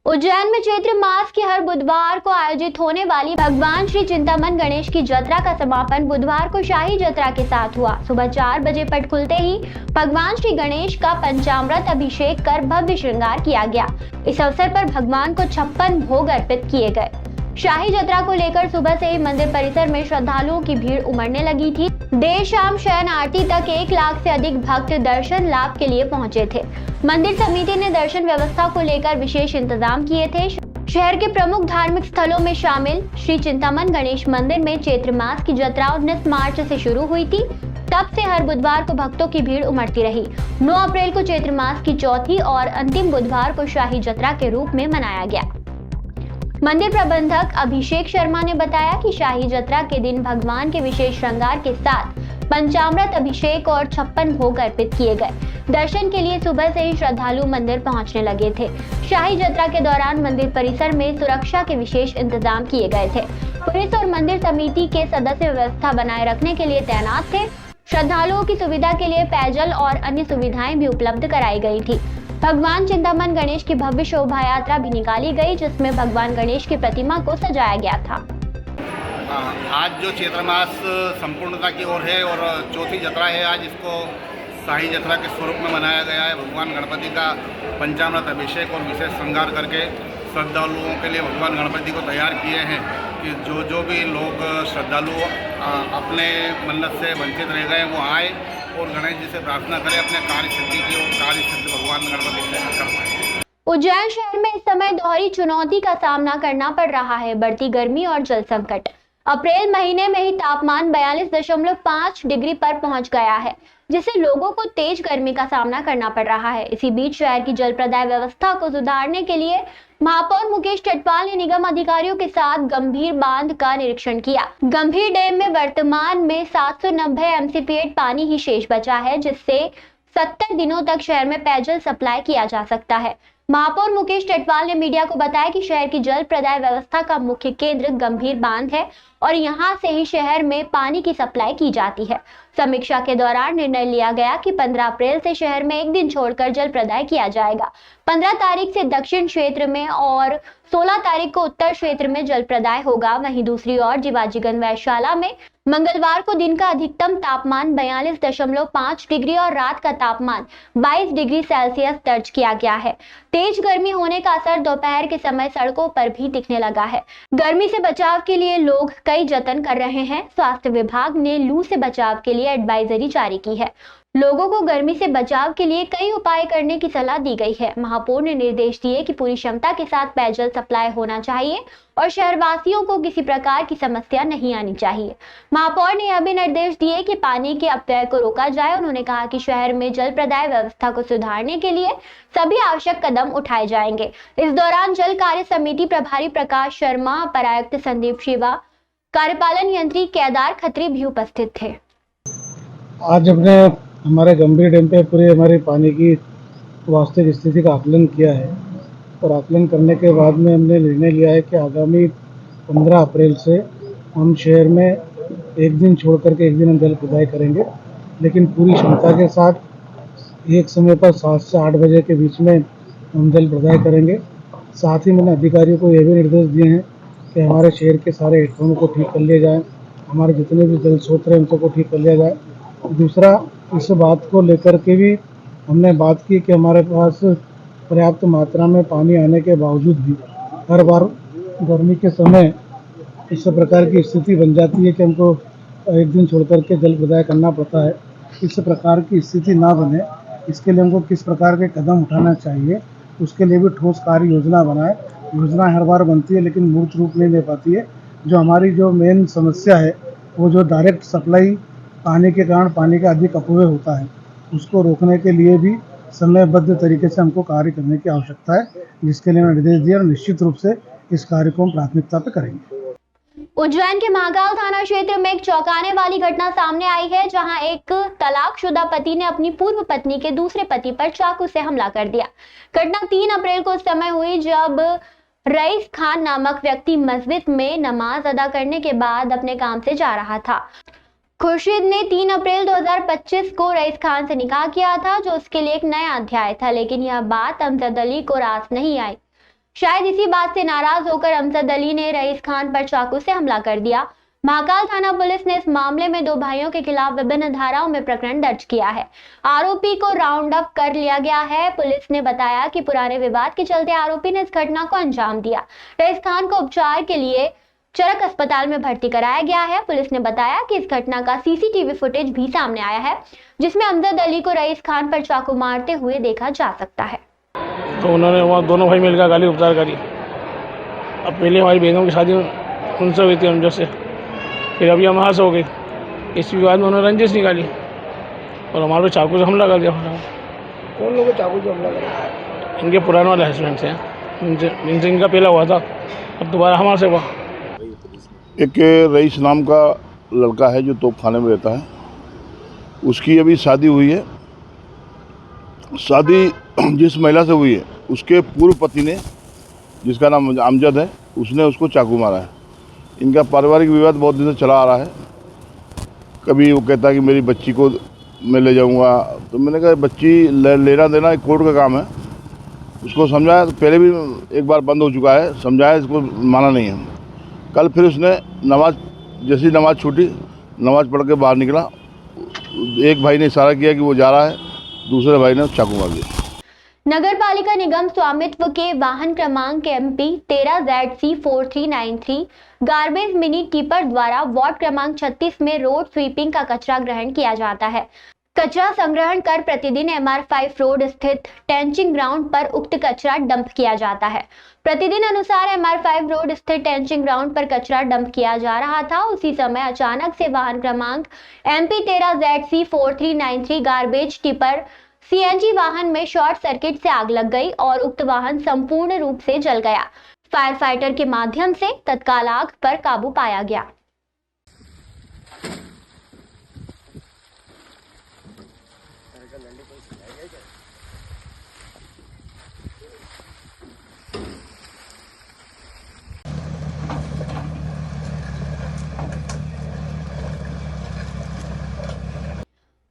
उज्जैन में चैत्र मास के हर बुधवार को आयोजित होने वाली भगवान श्री चिंतामन गणेश की जत्रा का समापन बुधवार को शाही जत्रा के साथ हुआ। सुबह 4 बजे पट खुलते ही भगवान श्री गणेश का पंचामृत अभिषेक कर भव्य श्रृंगार किया गया। इस अवसर पर भगवान को 56 भोग अर्पित किए गए। शाही जत्रा को लेकर सुबह से ही मंदिर परिसर में श्रद्धालुओं की भीड़ उमड़ने लगी थी। देर शाम शयन आरती तक 1 लाख से अधिक भक्त दर्शन लाभ के लिए पहुंचे थे। मंदिर समिति ने दर्शन व्यवस्था को लेकर विशेष इंतजाम किए थे। शहर के प्रमुख धार्मिक स्थलों में शामिल श्री चिंतामन गणेश मंदिर में चैत्र मास की जत्रा 19 मार्च से शुरू हुई थी। तब से हर बुधवार को भक्तों की भीड़ उमड़ती रही। 9 अप्रैल को चैत्र मास की चौथी और अंतिम बुधवार को शाही जत्रा के रूप में मनाया गया। मंदिर प्रबंधक अभिषेक शर्मा ने बताया कि शाही जत्रा के दिन भगवान के विशेष श्रृंगार के साथ पंचामृत अभिषेक और 56 भोग अर्पित किए गए। दर्शन के लिए सुबह से ही श्रद्धालु मंदिर पहुंचने लगे थे। शाही जत्रा के दौरान मंदिर परिसर में सुरक्षा के विशेष इंतजाम किए गए थे। पुलिस और मंदिर समिति के सदस्य व्यवस्था बनाए रखने के लिए तैनात थे। श्रद्धालुओं की सुविधा के लिए पेयजल और अन्य सुविधाएं भी उपलब्ध कराई गई थी। भगवान चिंतामन गणेश की भव्य शोभा यात्रा भी निकाली गई, जिसमें भगवान गणेश की प्रतिमा को सजाया गया था। आज जो चैत्र मास संपूर्णता की ओर है और चौथी जत्रा है, आज इसको शाही जत्रा के स्वरूप में मनाया गया है। भगवान गणपति का पंचामृत अभिषेक और विशेष श्रृंगार करके श्रद्धालुओं के लिए भगवान गणपति को तैयार किए हैं कि जो भी लोग श्रद्धालु अपने मन्नत से वंचित रह गए वो आए और गणेश जी से प्रार्थना करें अपने कार्य सिद्धि की, और कार्य सिद्धि भगवान गणपति से कर पाए। उज्जैन शहर में इस समय दोहरी चुनौती का सामना करना पड़ रहा है, बढ़ती गर्मी और जल संकट। अप्रैल महीने में ही तापमान 42.5 डिग्री पर पहुंच गया है, जिससे लोगों को तेज गर्मी का सामना करना पड़ रहा है। इसी बीच शहर की जल प्रदाय व्यवस्था को सुधारने के लिए महापौर मुकेश चटवाल ने निगम अधिकारियों के साथ गंभीर बांध का निरीक्षण किया। गंभीर डैम में वर्तमान में 790 एमसीपीएट पानी ही शेष बचा है, जिससे 70 दिनों तक शहर में पेयजल सप्लाई किया जा सकता है। महापौर मुकेश चटवाल ने मीडिया को बताया कि शहर की जल प्रदाय व्यवस्था का मुख्य केंद्र गंभीर बांध है और यहां से ही शहर में पानी की सप्लाई की जाती है। समीक्षा के दौरान निर्णय लिया गया कि 15 अप्रैल से शहर में एक दिन छोड़कर जल प्रदाय किया जाएगा। 15 तारीख से दक्षिण क्षेत्र में और 16 तारीख को उत्तर क्षेत्र में जल प्रदाय होगा। वहीं दूसरी ओर जिवाजीगंज वैधशाला में मंगलवार को दिन का अधिकतम तापमान 42.5 डिग्री और रात का तापमान 22 डिग्री सेल्सियस दर्ज किया गया है। तेज गर्मी होने का असर दोपहर के समय सड़कों पर भी दिखने लगा है। गर्मी से बचाव के लिए लोग कई जतन कर रहे हैं। स्वास्थ्य विभाग ने लू से बचाव के लिए एडवाइजरी जारी की है। लोगों को गर्मी से बचाव के लिए कई उपाय करने की सलाह दी गई है। महापौर ने निर्देश दिए कि पूरी क्षमता के साथ पेयजल सप्लाई होना चाहिए और शहरवासियों को किसी प्रकार की समस्या नहीं आनी चाहिए। महापौर ने यह भी निर्देश दिए कि पानी के अपव्यय को रोका जाए। उन्होंने कहा कि शहर में जल प्रदाय व्यवस्था को सुधारने के लिए सभी आवश्यक कदम उठाए जाएंगे। इस दौरान जल कार्य समिति प्रभारी प्रकाश शर्मा, अपर आयुक्त संदीप शिवा, कार्यपालन यंत्री केदार खत्री भी उपस्थित थे। आज हमने हमारे गंभीर डैम पे पूरे हमारी पानी की वास्तविक स्थिति का आकलन किया है और आकलन करने के बाद में हमने निर्णय लिया है कि आगामी 15 अप्रैल से हम शहर में एक दिन छोड़ करके एक दिन हम जल प्रदाय करेंगे, लेकिन पूरी क्षमता के साथ एक समय पर 7 से 8 बजे के बीच में हम जल प्रदाय करेंगे। साथ ही मैंने अधिकारियों को यह भी निर्देश दिए हैं कि हमारे शहर के सारे हेडपम्पों को ठीक कर लिया जाए, हमारे जितने भी जल स्रोत हैं उनको ठीक कर लिया जाए। दूसरा, इस बात को लेकर के भी हमने बात की कि हमारे पास पर्याप्त मात्रा में पानी आने के बावजूद भी हर बार गर्मी के समय इस प्रकार की स्थिति बन जाती है कि हमको एक दिन छोड़ कर के जल प्रदाय करना पड़ता है। इस प्रकार की स्थिति ना बने, इसके लिए हमको किस प्रकार के कदम उठाना चाहिए, उसके लिए भी ठोस कार्य योजना बनाए। योजना हर बार बनती है लेकिन मूर्त रूप नहीं ले पाती है। जो हमारी जो मेन समस्या है वो जो डायरेक्ट सप्लाई पानी के कारण पानी का अधिक अपव्यय होता है, उसको रोकने के लिए भी समयबद्ध तरीके से हमको कार्य करने की आवश्यकता है, जिसके लिए मैंने निर्देश दिया और निश्चित रूप से इस कार्य को हम प्राथमिकता पर करेंगे। उज्जैन के महागांव थाना क्षेत्र में एक चौंकाने वाली घटना सामने आई है, जहां एक तलाकशुदा पति ने अपनी पूर्व पत्नी के दूसरे पति पर चाकू से हमला कर दिया। घटना 3 अप्रैल को उस समय हुई जब रईस खान नामक व्यक्ति मस्जिद में नमाज अदा करने के बाद अपने काम से जा रहा था। खुर्शीद ने 3 अप्रैल 2025 को रईस खान से निकाह किया था, जो उसके लिए एक नया अध्याय था, लेकिन यह बात अमजद अली को रास नहीं आई। शायद इसी बात से नाराज होकर अमजद अली ने रईस खान पर चाकू से हमला कर दिया। महाकाल थाना पुलिस ने इस मामले में 2 भाइयों के खिलाफ विभिन्न धाराओं में प्रकरण दर्ज किया है। आरोपी को राउंड अप कर लिया गया है। पुलिस ने बताया कि पुराने विवाद के चलते आरोपी ने इस घटना को अंजाम दिया। रईस खान को उपचार के लिए चरक अस्पताल में भर्ती कराया गया है। पुलिस ने बताया कि इस घटना का सीसीटीवी फुटेज भी सामने आया है, जिसमें अमजद अली को रईस खान पर चाकू मारते हुए देखा जा सकता है। तो उन्होंने वहाँ दोनों भाई मिलकर गाली उपचार करी। अब पहले हमारी बेगम की शादी उनसे हुई थी अमजद से, फिर अभी हम हास हो गई। इस विवाद में उन्होंने रंजिश निकाली और हमारे पे चाकू से हमला कर दिया। कौन लोग चाकू से हमला करा? इनके पुराने वाले हस्बैंड से इनसे इनका पहला हुआ था, अब दोबारा हमारे से हुआ। एक रईस नाम का लड़का है जो तोपखाने में रहता है, उसकी अभी शादी हुई है। शादी जिस महिला से हुई है उसके पूर्व पति ने, जिसका नाम अमजद है, उसने उसको चाकू मारा है। इनका पारिवारिक विवाद बहुत दिन से चला आ रहा है। कभी वो कहता है कि मेरी बच्ची को मैं ले जाऊंगा, तो मैंने कहा बच्ची लेना देना एक कोर्ट का काम है। उसको समझाया, तो पहले भी एक बार बंद हो चुका है, समझाया, इसको माना नहीं है। कल फिर उसने जैसी नमाज छूटी, नमाज पढ़ के बाहर निकला, एक भाई ने इशारा किया कि वो जा रहा है, दूसरे भाई ने चाकू मार दिया। नगर पालिका निगम स्वामित्व के वाहन क्रमांक MP 13ZC4393 garbage mini tipper द्वारा वार्ड क्रमांक 36 में रोड स्वीपिंग का कचरा ग्रहण किया जाता है। कचरा संग्रहण कर प्रतिदिन MR5 रोड स्थित टेंचिंग ग्राउंड पर उक्त कचरा डंप किया जाता है। प्रतिदिन अनुसार MR5 रोड स्थित टेंचिंग ग्राउंड पर कचरा डंप किया जा रहा था। उसी समय अचानक से वाहन क्रमांक MP 13ZC4393 garbage tipper CNG वाहन में शॉर्ट सर्किट से आग लग गई और उक्त वाहन संपूर्ण रूप से जल गया। फायर फाइटर के माध्यम से तत्काल आग पर काबू पाया गया।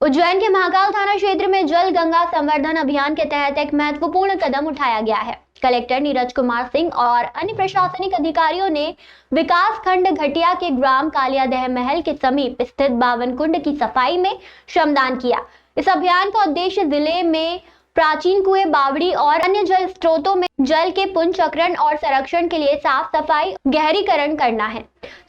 उज्जैन के महाकाल थाना क्षेत्र में जल गंगा संवर्धन अभियान के तहत एक महत्वपूर्ण कदम उठाया गया है। कलेक्टर नीरज कुमार सिंह और अन्य प्रशासनिक अधिकारियों ने विकास खंड घटिया के ग्राम कालियादह महल के समीप स्थित 52 कुंड की सफाई में श्रमदान किया। इस अभियान का उद्देश्य जिले में प्राचीन कुएं, बावड़ी और अन्य जल स्रोतों में जल के पुनर्चक्रण और संरक्षण के लिए साफ सफाई गहरीकरण करना है।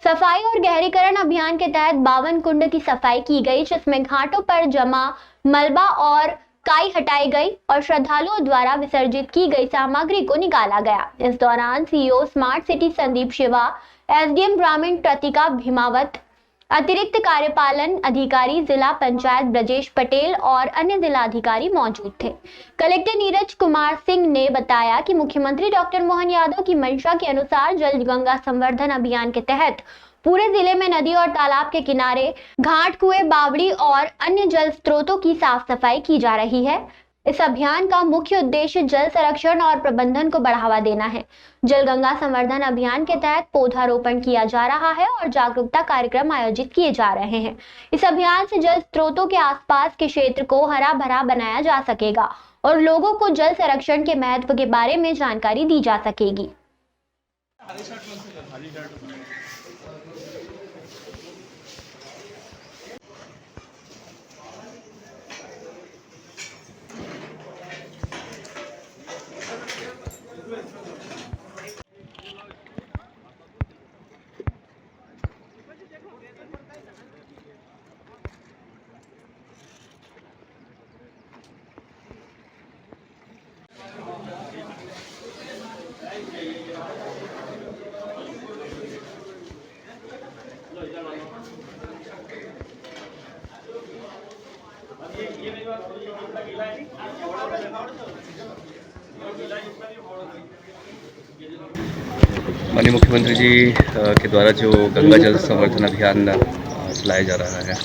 सफाई और गहरीकरण अभियान के तहत 52 कुंड की सफाई की गई, जिसमें घाटों पर जमा मलबा और काई हटाई गई और श्रद्धालुओं द्वारा विसर्जित की गई सामग्री को निकाला गया। इस दौरान CEO smart city Sandeep Shiva, SDM ग्रामीण प्रतिका भीमावत, अतिरिक्त कार्यपालन अधिकारी जिला पंचायत ब्रजेश पटेल और अन्य जिला अधिकारी मौजूद थे। कलेक्टर नीरज कुमार सिंह ने बताया कि मुख्यमंत्री डॉक्टर मोहन यादव की मंशा के अनुसार जल गंगा संवर्धन अभियान के तहत पूरे जिले में नदी और तालाब के किनारे घाट, कुएं, बावड़ी और अन्य जल स्रोतों की साफ सफाई की जा रही है। इस अभियान का मुख्य उद्देश्य जल संरक्षण और प्रबंधन को बढ़ावा देना है। जल गंगा संवर्धन अभियान के तहत पौधारोपण किया जा रहा है और जागरूकता कार्यक्रम आयोजित किए जा रहे हैं। इस अभियान से जल स्रोतों के आसपास के क्षेत्र को हरा भरा बनाया जा सकेगा और लोगों को जल संरक्षण के महत्व के बारे में जानकारी दी जा सकेगी। माननीय मुख्यमंत्री जी के द्वारा जो गंगा जल संवर्धन अभियान चलाया जा रहा है,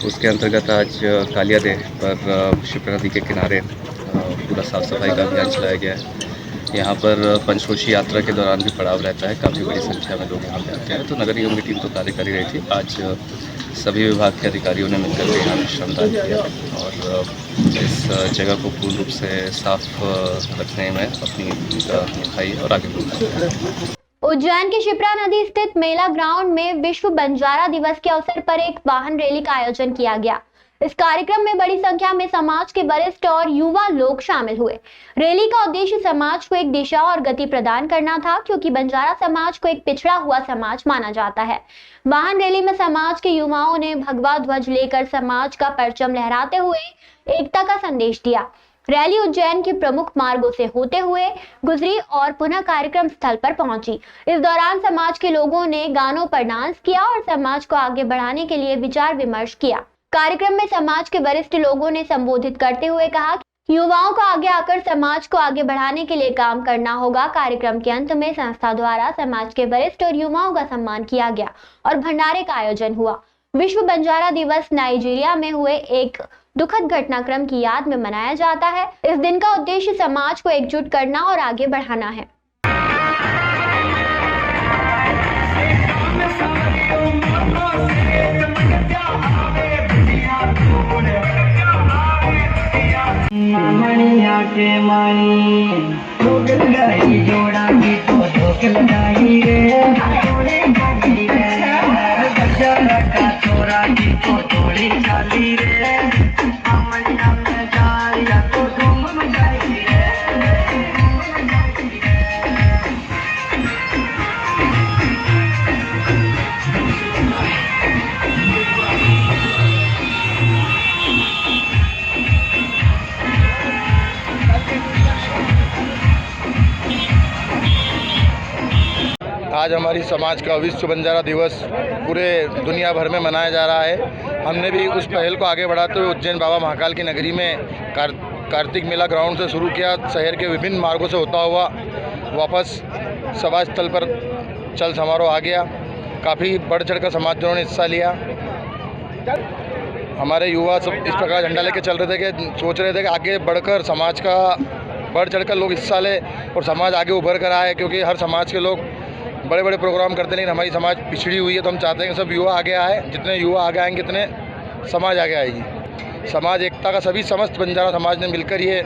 उसके अंतर्गत आज कालियादह पर शिप्रा नदी के किनारे पूरा साफ सफाई का अभियान चलाया गया है। यहाँ पर पंचकोशी यात्रा के दौरान भी पड़ाव रहता है, काफ़ी बड़ी संख्या में लोग यहाँ पे आते हैं। तो नगर निगम की टीम तो कार्य कर ही रही थी। आज सभी विभाग के अधिकारियों ने मिलकर के यहाँ श्रमदान किया और इस जगह को पूर्ण रूप से साफ रखने में अपनी भूमिका निभाई और आगे बढ़ी। उज्जैन के शिप्रा नदी स्थित मेला ग्राउंड में विश्व बंजारा दिवस के अवसर पर एक वाहन रैली का आयोजन किया गया। इस कार्यक्रम में बड़ी संख्या में समाज के वरिष्ठ और युवा लोग शामिल हुए। रैली का उद्देश्य समाज को एक दिशा और गति प्रदान करना था, क्योंकि बंजारा समाज को एक पिछड़ा हुआ समाज माना जाता है। वाहन रैली में समाज के युवाओं ने भगवा ध्वज लेकर समाज का परचम लहराते हुए एकता का संदेश दिया। रैली उज्जैन के प्रमुख मार्गों से होते हुए गुजरी और पुनः कार्यक्रम स्थल पर पहुंची। इस दौरान समाज के लोगों ने गानों पर डांस किया और समाज को आगे बढ़ाने के लिए विचार विमर्श किया। कार्यक्रम में समाज के वरिष्ठ लोगों ने संबोधित करते हुए कहा कि युवाओं को आगे आकर समाज को आगे बढ़ाने के लिए काम करना होगा। कार्यक्रम के अंत में संस्था द्वारा समाज के वरिष्ठ और युवाओं का सम्मान किया गया और भंडारे का आयोजन हुआ। विश्व बंजारा दिवस नाइजीरिया में हुए एक दुखद घटनाक्रम की याद में मनाया जाता है। इस दिन का उद्देश्य समाज को एकजुट करना और आगे बढ़ाना है। मणिया के माई ठोक लगाई जोड़ा की तो ठोक लगाई रे बच्चा लगा छोरा की तो थोड़ी चाली रे मणिया में जारिया तो धूम मचाई रे। आज हमारी समाज का विश्व बंजारा दिवस पूरे दुनिया भर में मनाया जा रहा है। हमने भी उस पहल को आगे बढ़ाते हुए उज्जैन बाबा महाकाल की नगरी में कार्तिक मेला ग्राउंड से शुरू किया। शहर के विभिन्न मार्गों से होता हुआ वापस सभा स्थल पर चल समारोह आ गया। काफ़ी बढ़ चढ़ कर समाजजनों ने हिस्सा लिया। हमारे युवा सब इस प्रकार झंडा लेके चल रहे थे कि सोच रहे थे कि आगे बढ़कर समाज का बढ़ चढ़ कर लोग हिस्सा ले और समाज आगे उभर कर आए, क्योंकि हर समाज के लोग बड़े बड़े प्रोग्राम करते हैं, लेकिन हमारी समाज पिछड़ी हुई है। तो हम चाहते हैं कि सब युवा आगे आए। जितने युवा आगे आएंगे उतने समाज आगे आएगी। समाज एकता का सभी समस्त बंजारा समाज ने मिलकर ये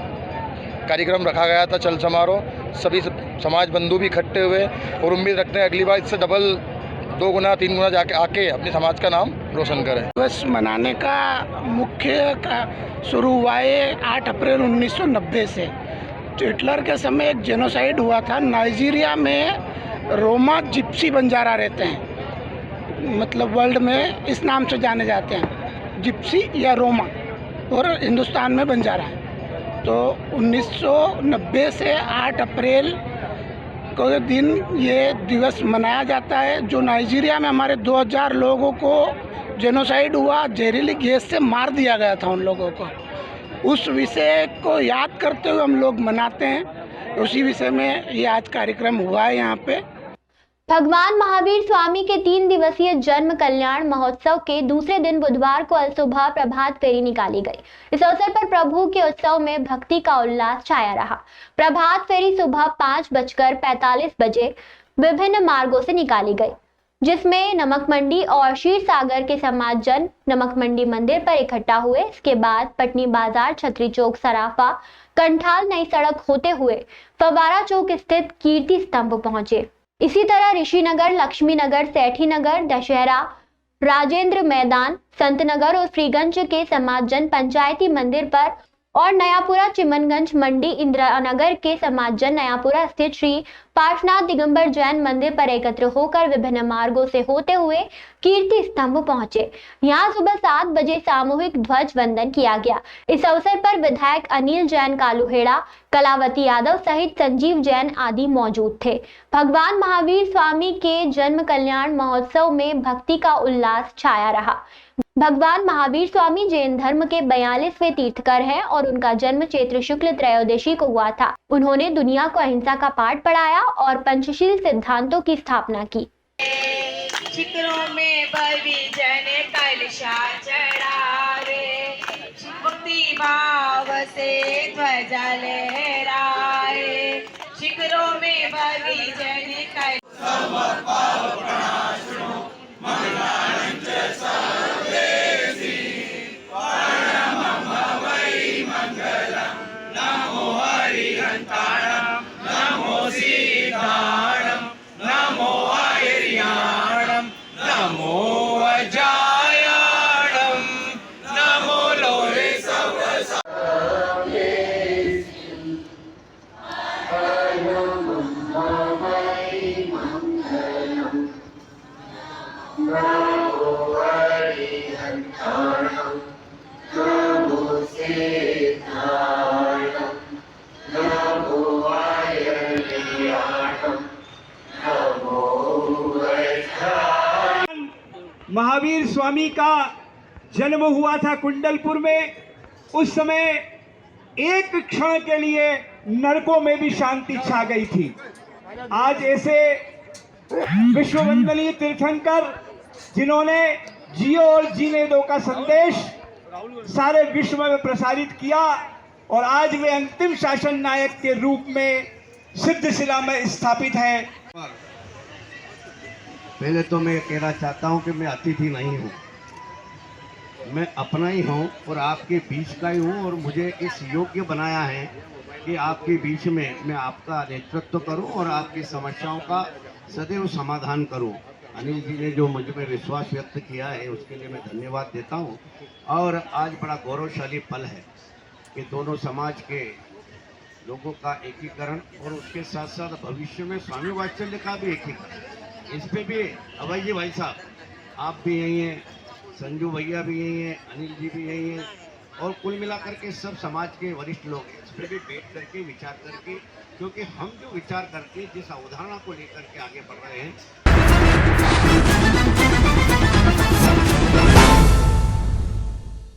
कार्यक्रम रखा गया था, चल समारोह। सभी समाज बंधु भी इकट्ठे हुए और उम्मीद रखते हैं अगली बार इससे डबल 2 गुना 3 गुना जाके आके अपने समाज का नाम रोशन करें। दिवस मनाने का मुख्य शुरू हुआ है 8 अप्रैल 1990 से। जो हिटलर के समय एक जेनोसाइड हुआ था नाइजीरिया में। रोमा जिप्सी बंजारा रहते हैं, मतलब वर्ल्ड में इस नाम से जाने जाते हैं, जिप्सी या रोमा, और हिंदुस्तान में बंजारा है। तो 1990 से 8 अप्रैल को दिन ये दिवस मनाया जाता है। जो नाइजीरिया में हमारे 2000 लोगों को जेनोसाइड हुआ, जहरीली गैस से मार दिया गया था उन लोगों को। उस विषय को याद करते हुए हम लोग मनाते हैं। उसी विषय में ये आज कार्यक्रम हुआ है यहाँ पे। भगवान महावीर स्वामी के 3 दिवसीय जन्म कल्याण महोत्सव के दूसरे दिन बुधवार को अल सुबह प्रभात फेरी निकाली गई। इस अवसर पर प्रभु के उत्सव में भक्ति का उल्लास छाया रहा। प्रभात फेरी सुबह 5:45 बजे विभिन्न मार्गों से निकाली गई, जिसमें नमक मंडी और क्षीर सागर के समाजजन नमक मंडी मंदिर पर इकट्ठा हुए। इसके बाद पटनी बाजार, छतरी चौक, सराफा, कंठाल नई सड़क होते हुए फवारा चौक स्थित कीर्ति स्तंभ पहुंचे। इसी तरह ऋषिनगर, लक्ष्मी नगर, सेठी नगर, दशहरा, राजेंद्र मैदान, संत नगर और श्रीगंज के समाजजन पंचायती मंदिर पर और नयापुरा, चिमनगंज मंडी, इंदिरा नगर के समाजजन नयापुरा स्थित श्री पार्श्वनाथ दिगंबर जैन मंदिर पर एकत्र होकर विभिन्न मार्गों से होते हुए कीर्ति स्तंभ पहुंचे। यहां सुबह 7 बजे सामूहिक ध्वज वंदन किया गया। इस अवसर पर विधायक अनिल जैन कालूहेड़ा, कलावती यादव सहित संजीव जैन आदि मौजूद थे। भगवान महावीर स्वामी के जन्म कल्याण महोत्सव में भक्ति का उल्लास छाया रहा। भगवान महावीर स्वामी जैन धर्म के 42वें तीर्थकर हैं और उनका जन्म चैत्र शुक्ल त्रयोदशी को हुआ था। उन्होंने दुनिया को अहिंसा का पाठ पढ़ाया और पंचशील सिद्धांतों की स्थापना की। शिखरों में बलि जन कलशा चढ़ावे, भक्ति भाव से ध्वजा लहराए। शिखरों में बलि जन कलशा महावीर स्वामी का जन्म हुआ था कुंडलपुर में। उस समय एक क्षण के लिए नरकों में भी शांति छा गई थी। आज ऐसे विश्ववंदनीय तीर्थंकर जिन्होंने जियो और जीने दो का संदेश सारे विश्व में प्रसारित किया और आज वे अंतिम शासन नायक के रूप में सिद्धशिला में स्थापित हैं। पहले तो मैं कहना चाहता हूं कि मैं अतिथि नहीं हूं, मैं अपना ही हूं और आपके बीच का ही हूं और मुझे इस योग्य बनाया है कि आपके बीच में मैं आपका नेतृत्व करूं और आपकी समस्याओं का सदैव समाधान करूं। अनिल जी ने जो मुझ में विश्वास व्यक्त किया है उसके लिए मैं धन्यवाद देता हूं। और आज बड़ा गौरवशाली पल है कि दोनों समाज के लोगों का एकीकरण और उसके साथ साथ भविष्य में स्वामी वात्सल्य का भी एकीकरण। इस पे भी अभय जी भाई साहब आप भी यही हैं, संजू भैया भी यही हैं, अनिल जी भी यही हैं और कुल मिलाकर के सब समाज के वरिष्ठ लोग हैं। इस पर भी बैठ करके विचार करके, क्योंकि हम जो विचार करके जिस अवधारणा को लेकर के आगे बढ़ रहे हैं